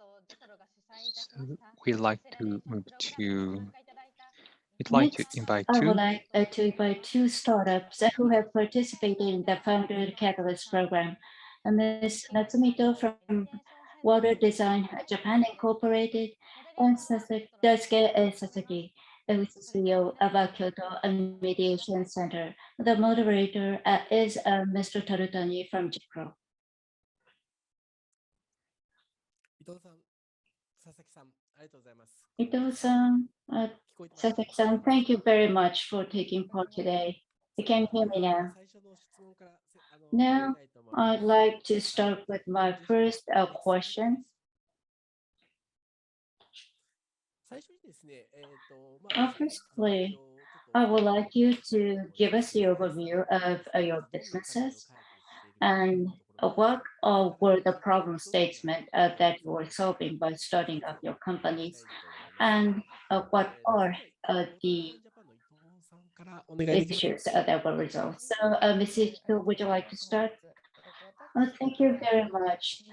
So we'd like to move to, we'd like to Next, invite I would two. like to invite two startups who have participated in the Founder Catalyst program. Ms. Natsumi from Water Design Japan Incorporated and Daisuke Sasaki, who is the CEO of Kyoto Mediation Center. The moderator is Mr. Tarutani from JETRO. Ito-san, Sasaki-san, thank you very much for taking part today. You can hear me now. Now, I'd like to start with my first question. Firstly, I would like you to give us the overview of your businesses and what were the problem statements that you were solving by starting up your companies, and what are the issues that were resolved. So, Mrs. Ito, would you like to start? Thank you very much.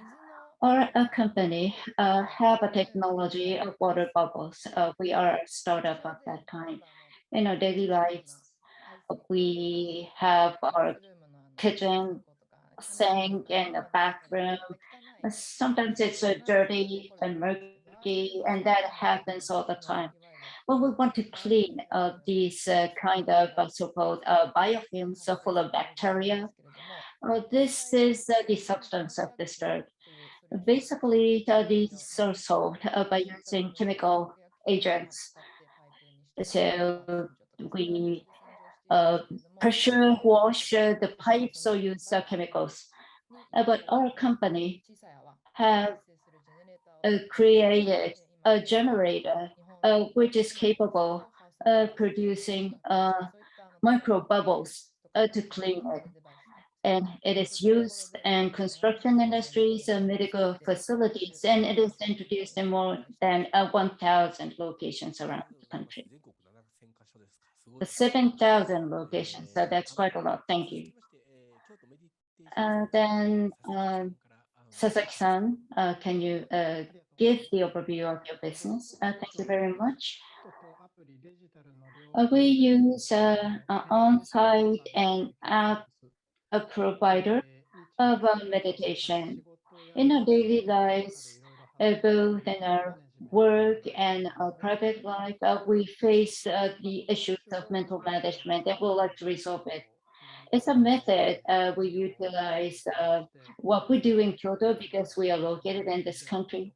Our company have a technology of water bubbles. We are a startup at that time. In our daily lives, we have our kitchen sink and a bathroom. Sometimes it's dirty and murky, and that happens all the time. Well, we want to clean these kind of so-called biofilms full of bacteria. This is the substance of this dirt. Basically, these are solved by using chemical agents. So we pressure wash the pipes or use chemicals. But our company have created a generator which is capable of producing micro bubbles to clean it. And it is used in construction industries and medical facilities, and it is introduced in more than 1,000 locations around the country. 7,000 locations, so that's quite a lot. Thank you. Then Sasaki-san, can you give the overview of your business? Thank you very much. We use on-site and app a provider of meditation. In our daily lives, both in our work and our private life, we face the issues of mental management and would like to resolve it. It's a method we utilize what we do in Kyoto because we are located in this country.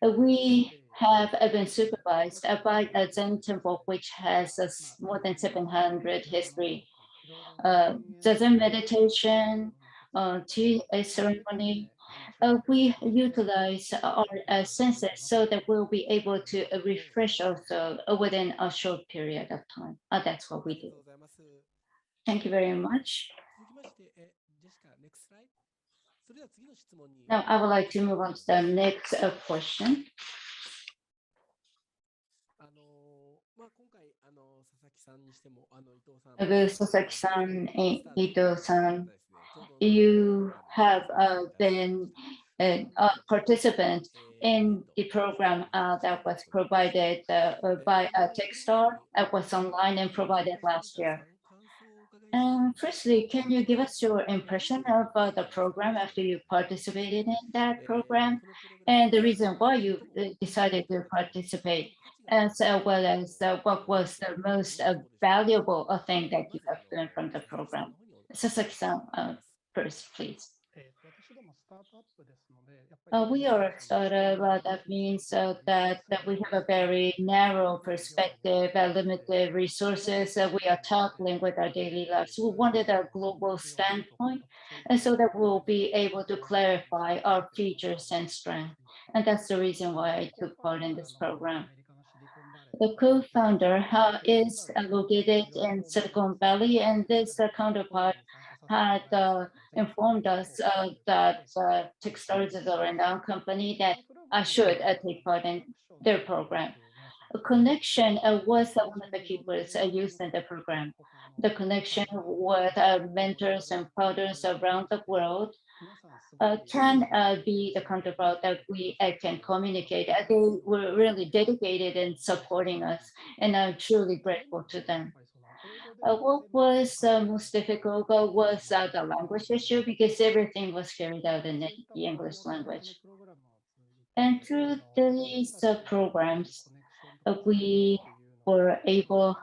We have been supervised by a Zen temple which has more than 700 history. Zen meditation, tea ceremony, we utilize our senses so that we'll be able to refresh ourselves within a short period of time. That's what we do. Thank you very much. Now I would like to move on to the next question. Sasaki-san, Ito-san, you have been a participant in the program that was provided by Techstars. It was online and provided last year. Firstly, can you give us your impression of the program after you participated in that program and the reason why you decided to participate, as well as what was the most valuable thing that you have learned from the program? Sasaki-san, first, please. We are a startup. That means that we have a very narrow perspective, limited resources that we are tackling with our daily lives. We wanted a global standpoint, and so that we'll be able to clarify our features and strengths. And that's the reason why I took part in this program. The co-founder is located in Silicon Valley, and this counterpart had informed us that Techstars is a renowned company that I should take part in their program. A connection was one of the keywords used in the program. The connection with mentors and founders around the world can be the counterpart that we can communicate. They were really dedicated in supporting us, and I'm truly grateful to them. What was most difficult was the language issue because everything was carried out in the English language. And through these programs, we were able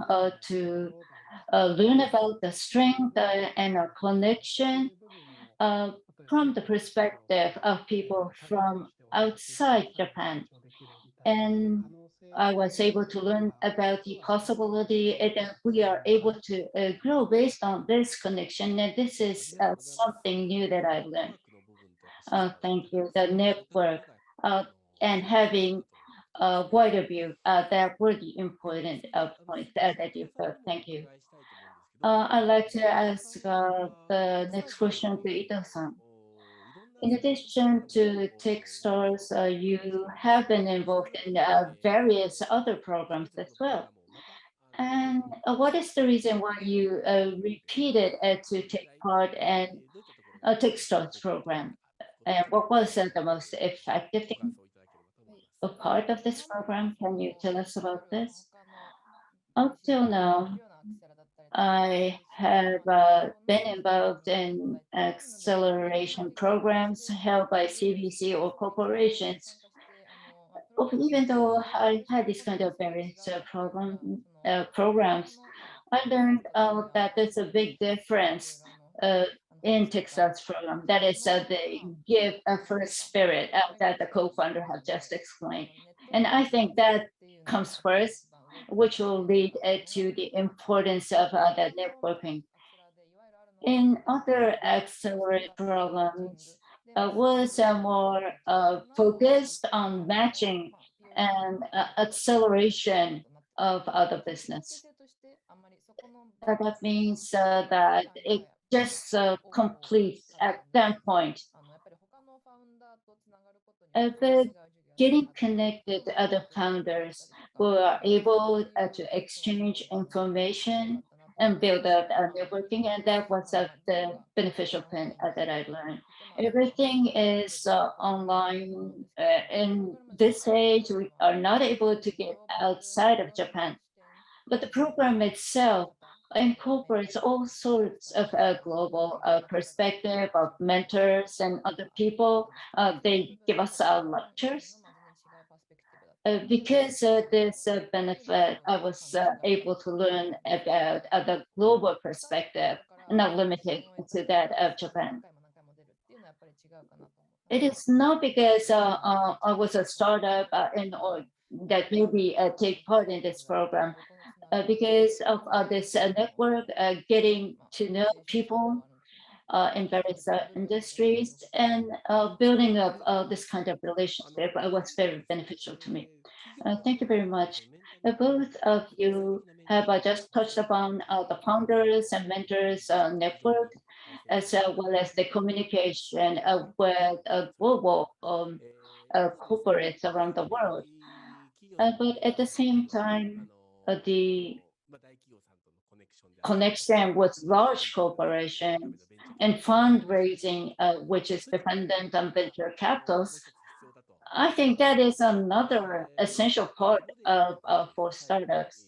to learn about the strength and our connection uh, from the perspective of people from outside Japan. And I was able to learn about the possibility that we are able to grow based on this connection. And this is something new that I've learned. Thank you. The network and having a wider view that were the important points that you felt. Thank you. I'd like to ask the next question to Ito-san. In addition to Techstars, you have been involved in various other programs as well. And what is the reason why you repeated to take part in a Techstars program? And what was the most effective thing, a part of this program? Can you tell us about this? Up till now, I have been involved in acceleration programs held by CVC or corporations. Even though I had this kind of various programs, I learned that there's a big difference uh, in Texas program. That is the give a first spirit that the co-founder have just explained. And I think that comes first, which will lead to the importance of the networking. In other accelerate programs, was more focused on matching and acceleration of other business. That means that it just completes at that point. But getting connected to other founders who are able to exchange information and build up networking, and that was the beneficial thing that I learned. Everything is online. In this age, we are not able to get outside of Japan, but the program itself incorporates all sorts of global perspective of mentors and other people. They give us lectures. Because this benefit, I was able to learn about the global perspective, not limited to that of Japan. It is not because I was a startup or that maybe take part in this program, because of this network, getting to know people in various industries and building up this kind of relationship was very beneficial to me. Thank you very much. Both of you have just touched upon the founders and mentors network, as well as the communication with global corporates around the world. But at the same time, the connection with large corporations and fundraising, which is dependent on venture capitals, I think that is another essential part of for startups.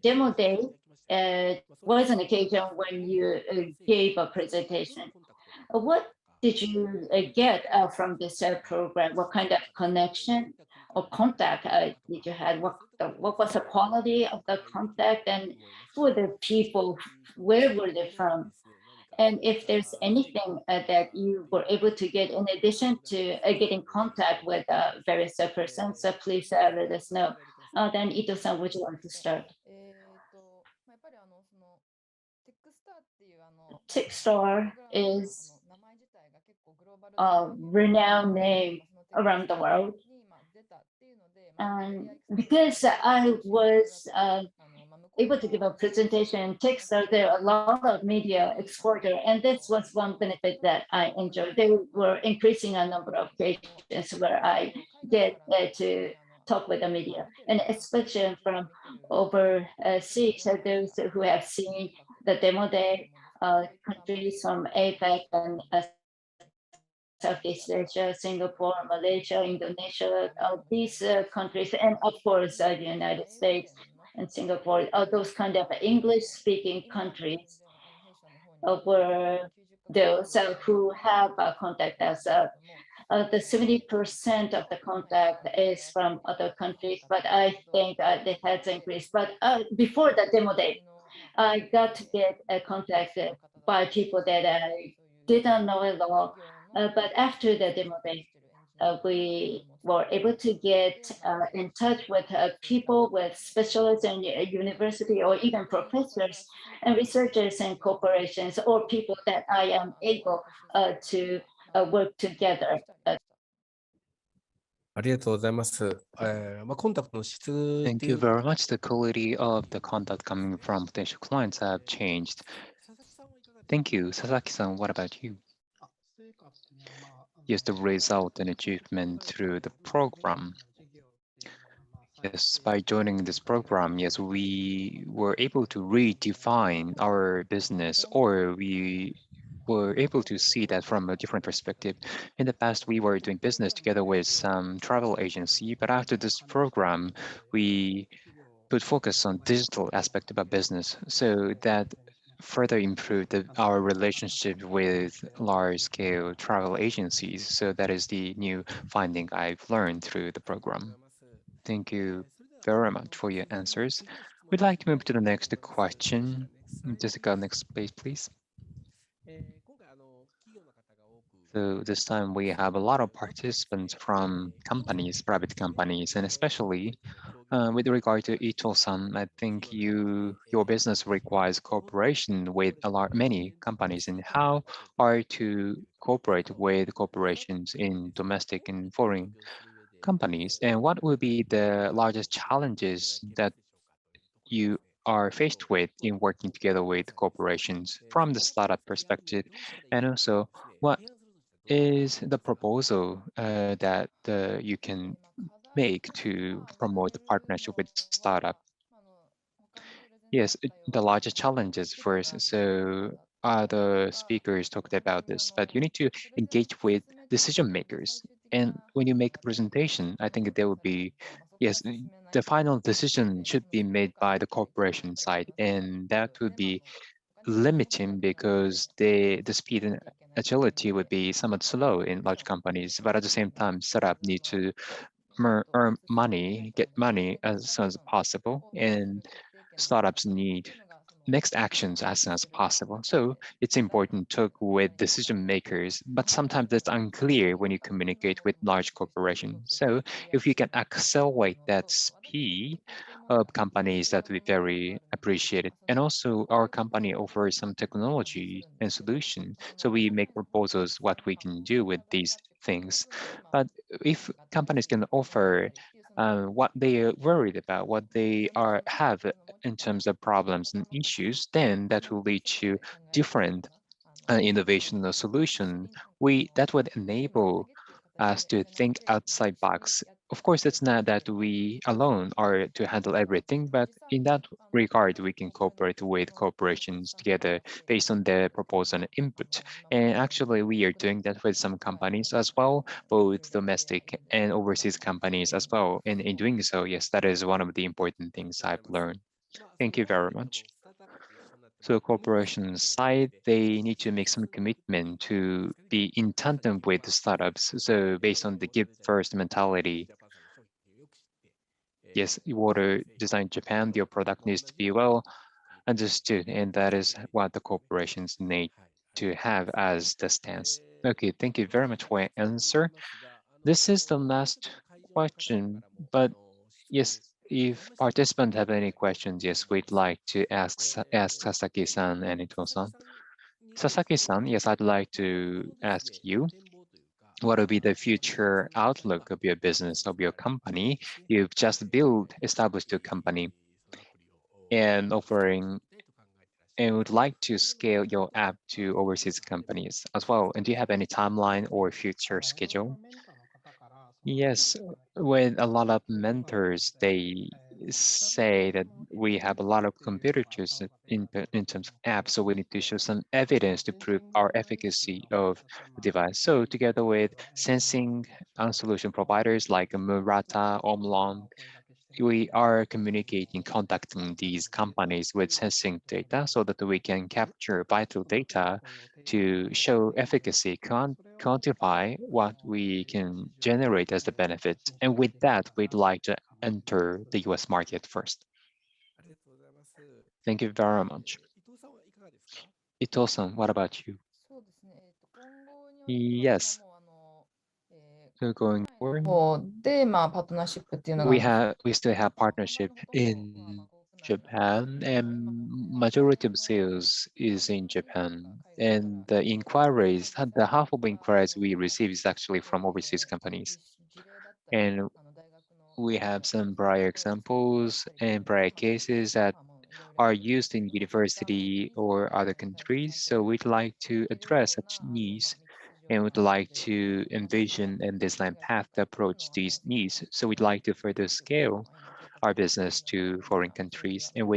Demo day was an occasion when you gave a presentation. What did you get from this program? What kind of connection or contact did you have? What was the quality of the contact, and who were the people? Where were they from? And if there's anything that you were able to get in addition to getting contact with various persons, please let us know. Then Ito-san, would you like to start? Tickstar is a renowned name around the world. And because I was able to give a presentation in Techstars, there are a lot of media exposure, and this was one benefit that I enjoyed. They were increasing a number of occasions where I get to talk with the media, and especially from overseas, those who have seen the demo day, countries from APEC and Southeast Asia, Singapore, Malaysia, Indonesia, these countries, and of course, the United States and Singapore, those kind of English-speaking countries were those who have contacted us. The 70% of the contact is from other countries, but I think it has increased. But before the demo day, I got to get contacted by people that I didn't know at all. But after the demo day, we were able to get in touch with people with specialists in university or even professors and researchers and corporations or people that I am able to work together. ありがとうございます。コンタクトの質って Thank い you うのは、 very much. The quality of the contact coming from potential clients have changed. 佐々木さんはいかがですか？ Thank you. Sasaki-san, what about you? Yes, the result and achievement through the program. Yes, by joining this program, yes, we were able to redefine our business, or we were able to see that from a different perspective. In the past, we were doing business together with some travel agency, but after this program, we put focus on digital aspect of our business, so that further improved our relationship with large-scale travel agencies. So that is the new finding I've learned through the program. Thank you very much for your answers. We'd like to move to the next question. Jessica, next page, please. So this time we have a lot of participants from companies, private companies, and especially with regard to Ito-san, I think your business requires cooperation with many companies, and how are to cooperate with corporations in domestic and foreign companies, and what will be the largest challenges that you are faced with in working together with corporations from the startup perspective, and also what is the proposal that you can make to promote the partnership with startup? Yes, the larger challenges first. So other speakers talked about this, but you need to engage with decision makers. And when you make a presentation, I think there will be, yes, the final decision should be made by the corporation side, and that would be limiting because the speed and agility would be somewhat slow in large companies. But at the same time, startup need to earn money, get money as soon as possible, and startups need next actions as soon as possible. So it's important to talk with decision makers, but sometimes it's unclear when you communicate with large corporations. So if you can accelerate that speed of companies, that would be very appreciated. And also our company offers some technology and solution. So we make proposals what we can do with these things. But if companies can offer what they are worried about, what they have in terms of problems and issues, then that will lead to different innovation or solution. That would enable us to think outside box. Of course, it's not that we alone are to handle everything, but in that regard, we can cooperate with corporations together based on their proposal and input. And actually, we are doing that with some companies as well, both domestic and overseas companies as well. And in doing so, yes, that is one of the important things I've learned. Thank you very much. So corporation side, they need to make some commitment to be in tandem with the startups. So based on the give first mentality, yes, you want to design Japan, your product needs to be well understood, and that is what the corporations need to have as the stance. Okay, thank you very much for your answer. This is the last question, but yes, if participants have any questions, yes, we'd like to ask Sasaki-san and Ito-san. Sasaki-san, yes, I'd like to ask you, what will be the future outlook of your business, of your company? You've just established your company and offering, and would like to scale your app to overseas companies as well. And do you have any timeline or future schedule? Yes, with a lot of mentors, they say that we have a lot of competitors in terms of apps, so we need to show some evidence to prove our efficacy of the device. So together with sensing solution providers like Murata, Omlon, we are communicating, contacting these companies with sensing data so that we can capture vital data to show efficacy, quantify what we can generate as the benefit. And with that, we'd like to enter the US market first. Thank you very much. Ito-san, what about you? Yes. So going forward, we still have partnership in Japan, and majority of sales is in Japan. And the inquiries, the half of inquiries we receive is actually from overseas companies. And we have some prior examples and prior cases that are used in university or other countries. So we'd like to address such needs and would like to envision and design path to approach these needs. So we'd like to further scale our business to foreign countries. And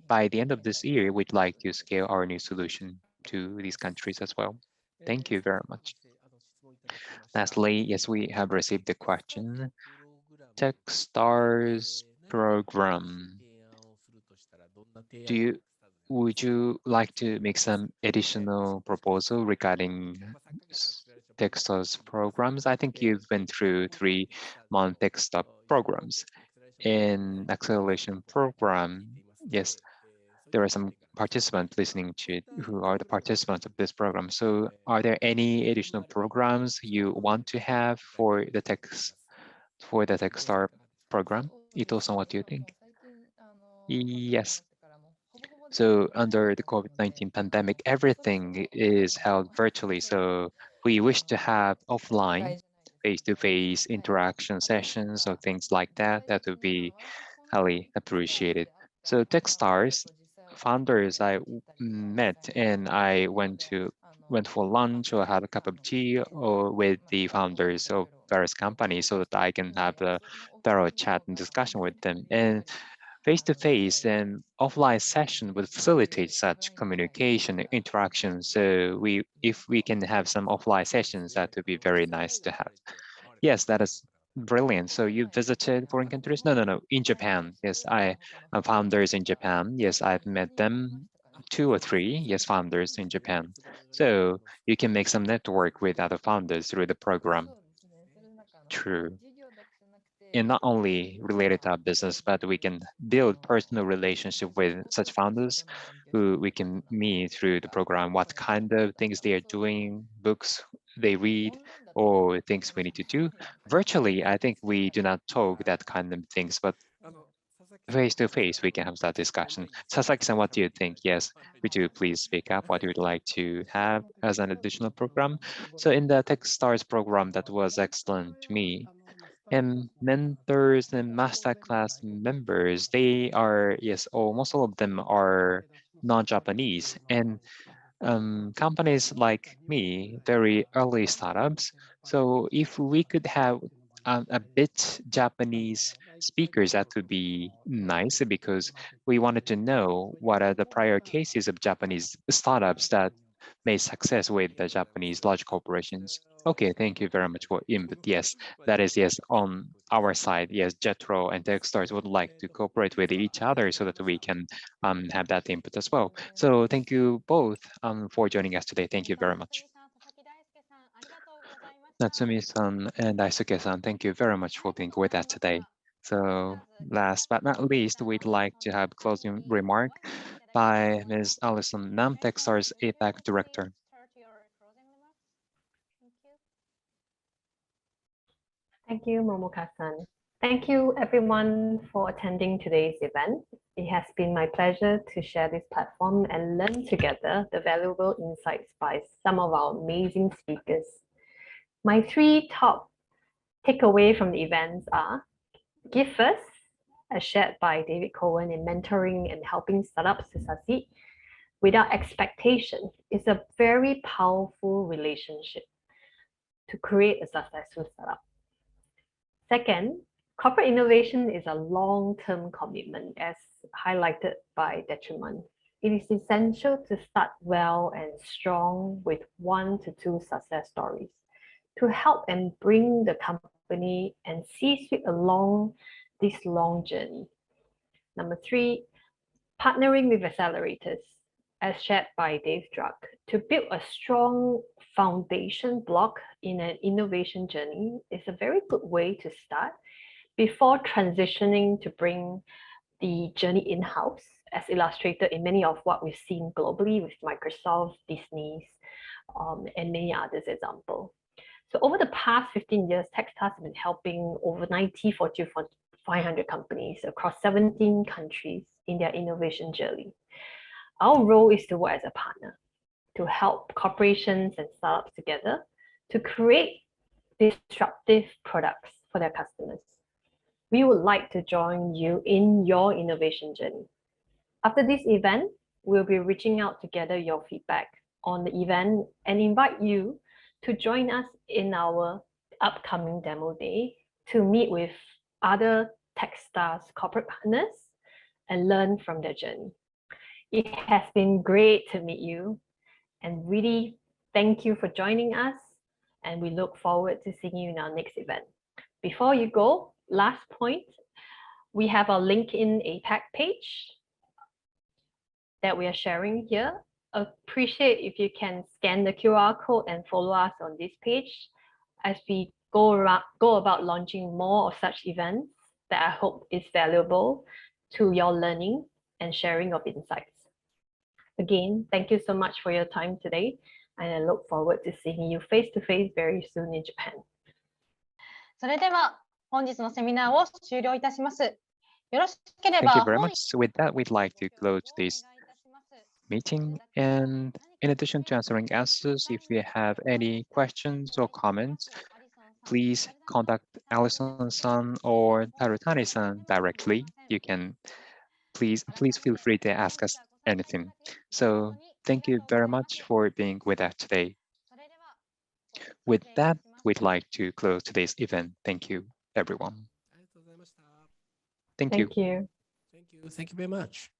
by the end of this year, we'd like to scale our new solution to these countries as well. Thank you very much. Lastly, yes, we have received the question. Techstars program. Would you like to make some additional proposal regarding Techstars programs? I think you've been through 3-month Techstars programs. In acceleration program, yes, there are some participants listening to it who are the participants of this program. So are there any additional programs you want to have for the Techstar program? Ito-san, what do you think? Yes. So under the COVID-19 pandemic, everything is held virtually. So we wish to have offline, face-to-face interaction sessions or things like that. That would be highly appreciated. So Techstars founders I met and I went for lunch or had a cup of tea or with the founders of various companies so that I can have a thorough chat and discussion with them. And face-to-face and offline session would facilitate such communication and interaction. So if we can have some offline sessions, that would be very nice to have. Yes, that is brilliant. So you visited foreign countries? No, no, no. In Japan. Yes, I am founders in Japan. Yes, I've met them 2 or 3. Yes, founders in Japan. So you can make some network with other founders through the program. True. And not only related to our business, but we can build personal relationship with such founders who we can meet through the program, what kind of things they are doing, books they read, or things we need to do. Virtually, I think we do not talk that kind of things, but face to face, we can have that discussion. Sasaki-san, what do you think? Yes, would you please speak up what you would like to have as an additional program? So in the Techstars program, that was excellent to me. And mentors and masterclass members, they are, yes, almost all of them are non-Japanese. And companies like me, very early startups. So if we could have a bit Japanese speakers, that would be nice because we wanted to know what are the prior cases of Japanese startups that made success with the Japanese large corporations. Okay, thank you very much for input. Yes, that is yes on our side. Yes, JETRO and Techstars would like to cooperate with each other so that we can have that input as well. So thank you both for joining us today. Thank you very much. Natsumi-san and Daisuke-san, thank you very much for being with us today. So last but not least, we'd like to have closing remark by Ms. Alison Nam, Techstars APAC Director. Thank you, Momoka-san. Thank you, everyone, for attending today's event. It has been my pleasure to share this platform and learn together the valuable insights by some of our amazing speakers. My 3 top takeaways from the events are GiveFirst, as shared by David Cohen in mentoring and helping startups to succeed without expectation is a very powerful relationship to create a successful startup. Second, Corporate innovation is a long-term commitment, as highlighted by Detriment. It is essential to start well and strong with 1 to 2 success stories to help and bring the company and C-suite along this long journey. Number 3, partnering with accelerators, as shared by Dave Druck, to build a strong foundation block in an innovation journey is a very good way to start before transitioning to bring the journey in-house, as illustrated in many of what we've seen globally with Microsoft, Disney's, and many others examples. So over the past 15 years, Techstars has been helping over 90 Fortune 500 companies across 17 countries in their innovation journey. Our role is to work as a partner to help corporations and startups together to create disruptive products for their customers. We would like to join you in your innovation journey. After this event, we'll be reaching out to gather your feedback on the event and invite you to join us in our upcoming demo day to meet with other Techstars corporate partners and learn from their journey. It has been great to meet you and really thank you for joining us, and we look forward to seeing you in our next event. Before you go, last point, we have our LinkedIn APAC page that we are sharing here. Appreciate if you can scan the QR code and follow us on this page as we go about launching more of such events that I hope is valuable to your learning and sharing of insights. Again, thank you so much for your time today, and I look forward to seeing you face to face very soon in Japan. それでは本日のセミナーを終了いたします。よろしけれ Thank you ば very much. So with that, we'd like to close this meeting. And in addition to answering answers, if you have any questions or comments, please contact Allison-san or Tarutani-san directly. You can please feel free to ask us anything. So thank you very much for being with us today. With that, we'd like to close today's event. Thank you, everyone. Thank you. Thank you. Thank you very much.